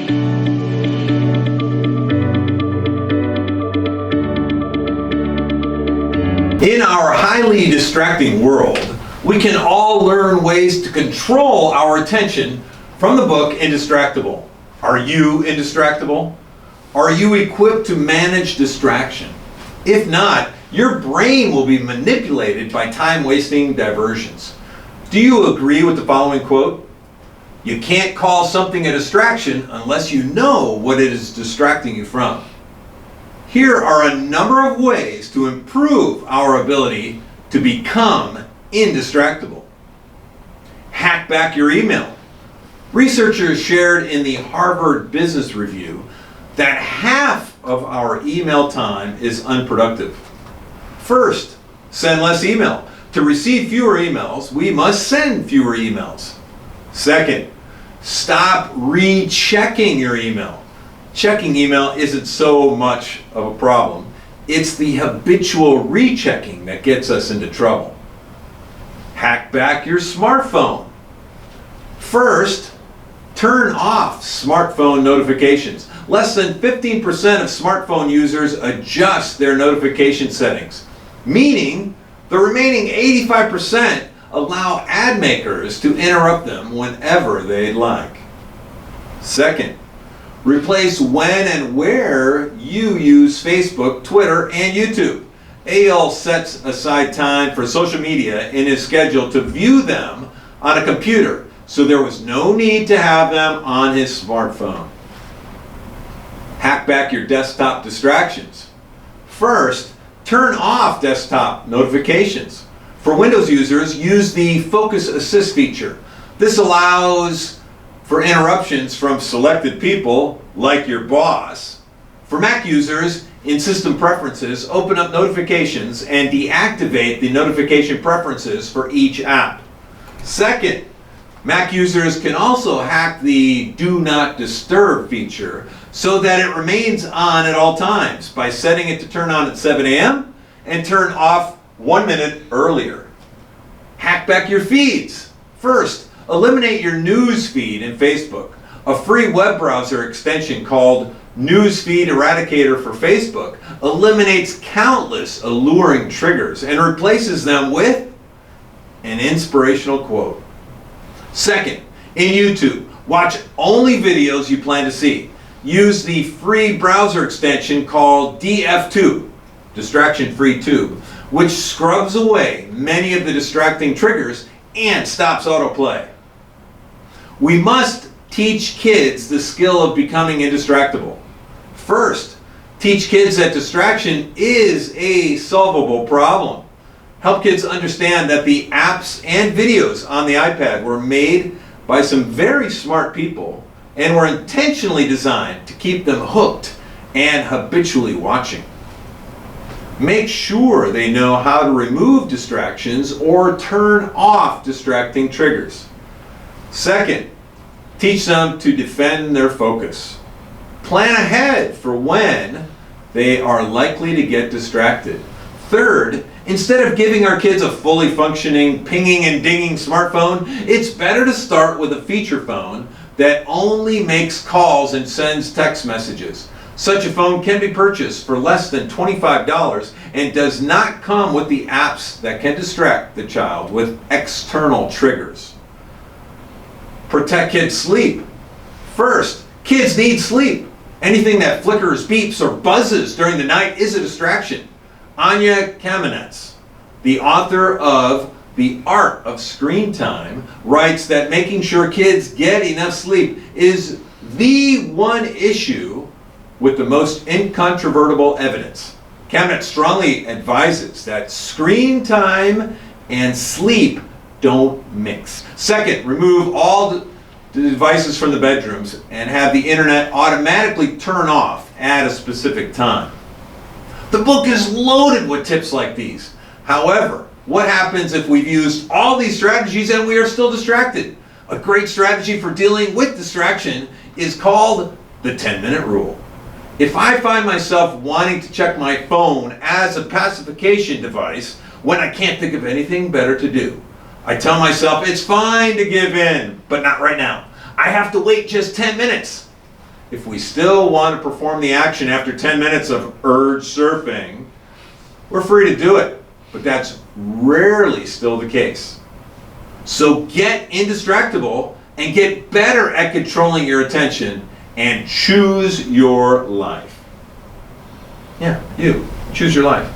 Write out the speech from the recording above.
In our highly distracting world, we can all learn ways to control our attention from the book Indistractable. Are you indistractable? Are you equipped to manage distraction? If not, your brain will be manipulated by time-wasting diversions. Do you agree with the following quote? You can't call something a distraction unless you know what it is distracting you from. Here are a number of ways to improve our ability to become indistractable. Hack back your email. Researchers shared in the Harvard Business Review that half of our email time is unproductive. First, send less email. To receive fewer emails, we must send fewer emails. Second, stop rechecking your email. Checking email isn't so much of a problem. It's the habitual rechecking that gets us into trouble. Hack back your smartphone. First, turn off smartphone notifications. Less than 15% of smartphone users adjust their notification settings, meaning the remaining 85% allow ad makers to interrupt them whenever they'd like. Second, replace when and where you use Facebook, Twitter, and YouTube. AL sets aside time for social media in his schedule to view them on a computer, so there was no need to have them on his smartphone. Hack back your desktop distractions. First, turn off desktop notifications. For Windows users, use the Focus Assist feature. This allows for interruptions from selected people, like your boss. For Mac users, in System Preferences, open up notifications and deactivate the notification preferences for each app. Second, Mac users can also hack the Do Not Disturb feature so that it remains on at all times by setting it to turn on at 7 a.m. and turn off 1 minute earlier. Hack back your feeds. First, eliminate your news feed in Facebook. A free web browser extension called Newsfeed Eradicator for Facebook eliminates countless alluring triggers and replaces them with an inspirational quote. Second, in YouTube, watch only videos you plan to see. Use the free browser extension called DF2, Distraction Free Tube, which scrubs away many of the distracting triggers and stops autoplay. We must teach kids the skill of becoming indistractable. First, teach kids that distraction is a solvable problem. Help kids understand that the apps and videos on the iPad were made by some very smart people and were intentionally designed to keep them hooked and habitually watching. Make sure they know how to remove distractions or turn off distracting triggers. Second, teach them to defend their focus. Plan ahead for when they are likely to get distracted. Third, instead of giving our kids a fully functioning, pinging and dinging smartphone, it's better to start with a feature phone that only makes calls and sends text messages. Such a phone can be purchased for less than $25 and does not come with the apps that can distract the child with external triggers. Protect kids' sleep. First, kids need sleep. Anything that flickers, beeps, or buzzes during the night is a distraction. Anya Kamenetz, the author of The Art of Screen Time, writes that making sure kids get enough sleep is the one issue with the most incontrovertible evidence. Kamenetz strongly advises that screen time and sleep don't mix. Second, remove all the devices from the bedrooms and have the internet automatically turn off at a specific time. The book is loaded with tips like these. However, what happens if we've used all these strategies and we are still distracted? A great strategy for dealing with distraction is called the 10-minute rule. If I find myself wanting to check my phone as a pacification device when I can't think of anything better to do, I tell myself it's fine to give in, but not right now. I have to wait just 10 minutes. If we still want to perform the action after 10 minutes of urge surfing, we're free to do it, but that's rarely still the case. So get indistractable and get better at controlling your attention and choose your life. Yeah, you. Choose your life.